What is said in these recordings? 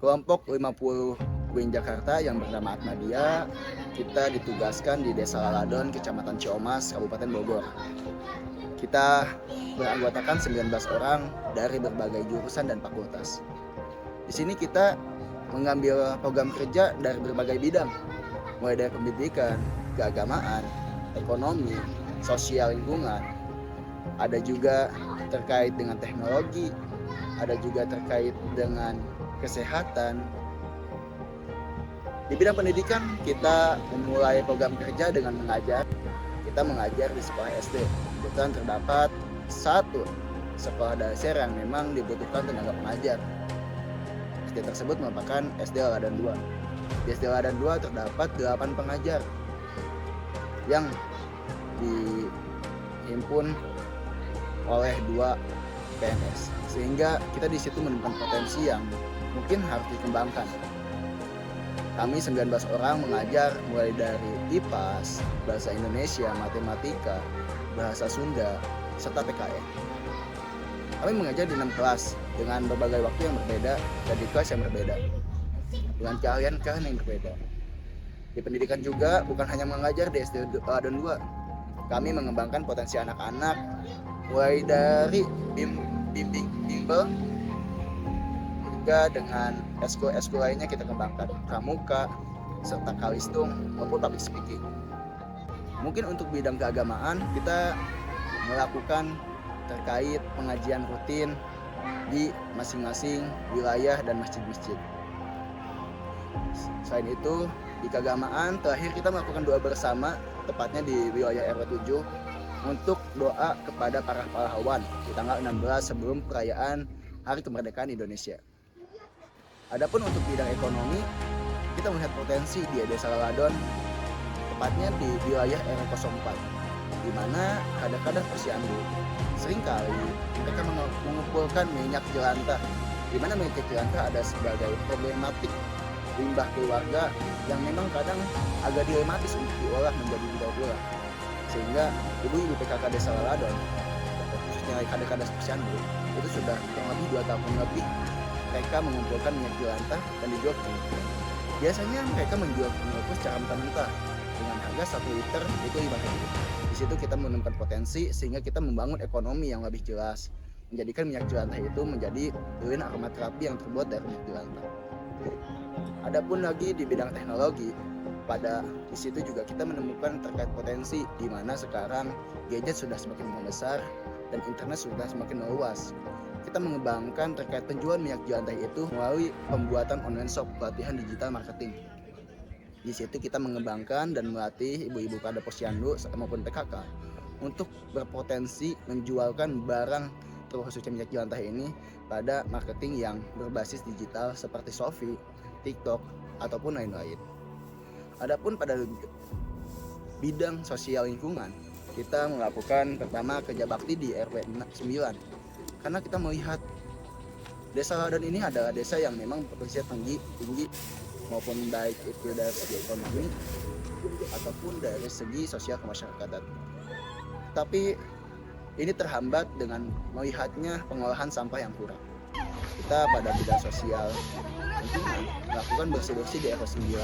Kelompok 50 UIN Jakarta yang bernama Atmadia, kita ditugaskan di Desa Laladon, Kecamatan Ciomas, Kabupaten Bogor. Kita beranggotakan 19 orang dari berbagai jurusan dan fakultas. Di sini kita mengambil program kerja dari berbagai bidang, mulai dari pendidikan, keagamaan, ekonomi, sosial lingkungan. Ada juga terkait dengan teknologi, ada juga terkait dengan kesehatan. Di bidang pendidikan kita memulai program kerja dengan mengajar. Kita mengajar di sekolah SD. Kebetulan terdapat satu sekolah dasar yang memang dibutuhkan tenaga pengajar. SD tersebut merupakan SD Ladan 2. Di SD Ladan 2 terdapat 8 pengajar yang dihimpun oleh 2 PNS. Sehingga kita di situ menemukan potensi yang mungkin harus dikembangkan. Kami 19 orang mengajar mulai dari IPAS, Bahasa Indonesia, Matematika, Bahasa Sunda, serta PKN. Kami mengajar di 6 kelas dengan berbagai waktu yang berbeda dan di kelas yang berbeda, dengan keahlian yang berbeda. Di pendidikan juga bukan hanya mengajar di SD Ladan 2. Kami mengembangkan potensi anak-anak mulai dari bimbel hingga dengan eskul lainnya kita kembangkan, pramuka, serta kalistung maupun public speaking. Mungkin untuk bidang keagamaan kita melakukan terkait pengajian rutin di masing-masing wilayah dan masjid-masjid. Selain itu, di keagamaan terakhir kita melakukan doa bersama, tepatnya di wilayah RW 7 untuk doa kepada para pahlawan di tanggal 16 sebelum perayaan Hari Kemerdekaan Indonesia. Adapun untuk bidang ekonomi, kita melihat potensi di Desa Laladon, tepatnya di wilayah RW 04, di mana kadang-kadang posyandu seringkali mereka mengumpulkan minyak jelantah, di mana minyak jelantah ada sebagai problematik limbah keluarga yang memang kadang agak dilematis untuk diolah menjadi daur-ulang. Sehingga ibu-ibu PKK Desa Laladon, khususnya kadang-kadang posyandu, itu sudah kurang lebih 2 tahun lebih mereka mengumpulkan minyak jelantah dan dijual ke pengepul. Biasanya mereka menjual ke pengepul secara mentah-mentah dengan harga 1 liter itu 5.000. Di situ kita menemukan potensi sehingga kita membangun ekonomi yang lebih jelas, menjadikan minyak jelantah itu menjadi lilin aromaterapi yang terbuat dari minyak jelantah. Adapun lagi di bidang teknologi, di situ juga kita menemukan terkait potensi di mana sekarang gadget sudah semakin membesar dan internet sudah semakin meluas. Kita mengembangkan terkait penjualan minyak jelantah itu melalui pembuatan online shop pelatihan digital marketing. Di situ kita mengembangkan dan melatih ibu-ibu pada posyandu maupun PKK untuk berpotensi menjualkan barang terkhususnya minyak jelantah ini pada marketing yang berbasis digital seperti Shopee, TikTok, ataupun lain-lain. Adapun pada bidang sosial lingkungan, kita melakukan pertama kerja bakti di RW 9. Karena kita melihat Desa Laladon ini adalah desa yang memang potensinya tinggi maupun baik itu dari segi ekonomi ataupun dari segi sosial kemasyarakatan. Tapi ini terhambat dengan melihatnya pengolahan sampah yang kurang. Kita pada bidang sosial lingkungan melakukan bersih-bersih di RW 9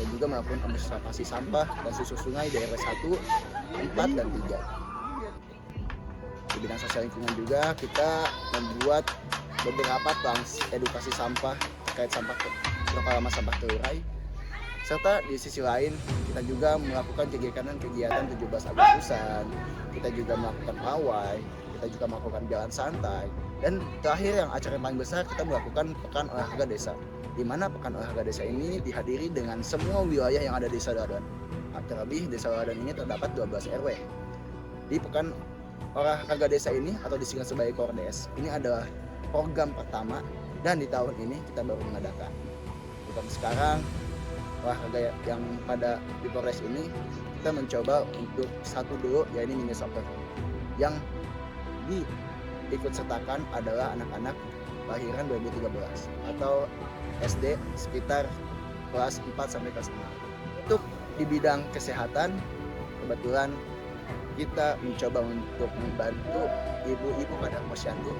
dan juga melakukan observasi sampah dan susur sungai di RW 1, 4, dan 3. Di bidang sosial lingkungan juga kita membuat beberapa plans edukasi sampah terkait berapa lama sampah terurai, serta di sisi lain kita juga melakukan kegiatan 17 Agustusan, kita juga melakukan pawai, kita juga melakukan jalan santai, dan terakhir yang acara yang paling besar kita melakukan pekan olahraga desa. di mana pekan olahraga desa ini dihadiri dengan semua wilayah yang ada di Desa Dadan. Terlebih Desa Dadan ini terdapat 12 RW. Di pekan olahraga desa ini atau disingkat sebagai Kordes, ini adalah program pertama dan di tahun ini kita baru mengadakan. Bukan sekarang olahraga yang pada di Kordes ini kita mencoba untuk satu dulu, yaitu mini soccer, yang diikut sertakan adalah anak-anak lahiran 2013 atau SD sekitar kelas 4 sampai kelas 6. Untuk di bidang kesehatan, kebetulan kita mencoba untuk membantu ibu-ibu pada posyandu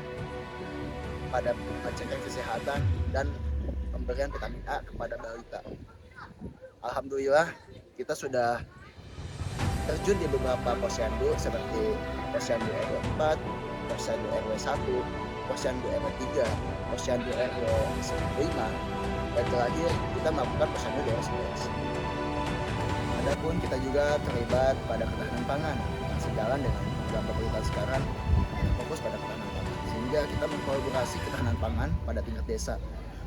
pada pengecekan kesehatan dan pemberian vitamin A kepada balita. Alhamdulillah kita sudah terjun di beberapa posyandu seperti posyandu RW 4, posyandu RW 1, posyandu RW 3, posyandu RW 5, dan terakhir kita melakukan posyandu RW 11. Adapun kita juga terlibat pada ketahanan pangan yang sejalan dengan program pemerintah sekarang, kita fokus pada ketahanan pangan sehingga kita mengkolaborasi ketahanan pangan pada tingkat desa,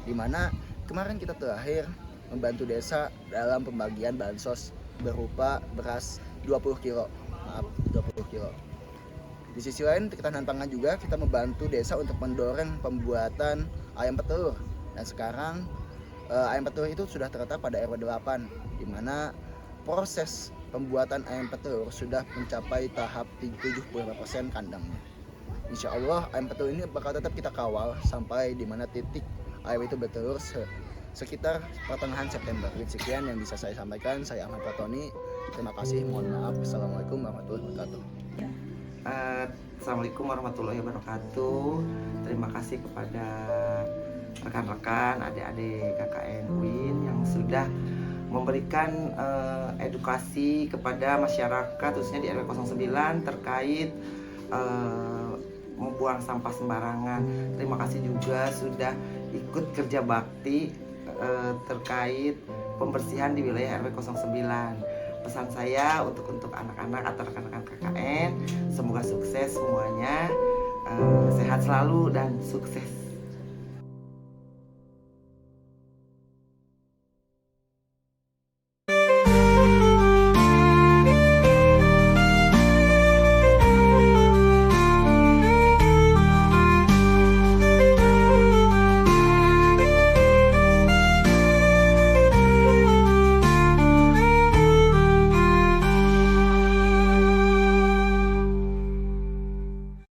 di mana kemarin kita terakhir membantu desa dalam pembagian bansos berupa beras 20 kilo. Di sisi lain ketahanan pangan juga kita membantu desa untuk mendorong pembuatan ayam petelur, dan sekarang ayam petelur itu sudah terletak pada RW 8, di mana proses pembuatan ayam petelur sudah mencapai tahap 75% kandangnya. Insya Allah ayam petelur ini bakal tetap kita kawal sampai di mana titik ayam itu bertelur sekitar pertengahan September. Sekian yang bisa saya sampaikan. Saya Ahmad Pratoni. Terima kasih. Mohon maaf. Assalamualaikum warahmatullahi wabarakatuh. Assalamualaikum warahmatullahi wabarakatuh. Terima kasih kepada rekan-rekan, adik-adik KKN UIN yang sudah memberikan edukasi kepada masyarakat khususnya di RW 09 terkait membuang sampah sembarangan. Terima kasih juga sudah ikut kerja bakti terkait pembersihan di wilayah RW 09. Pesan saya untuk anak-anak atau rekan-rekan KKN, semoga sukses semuanya, sehat selalu dan sukses.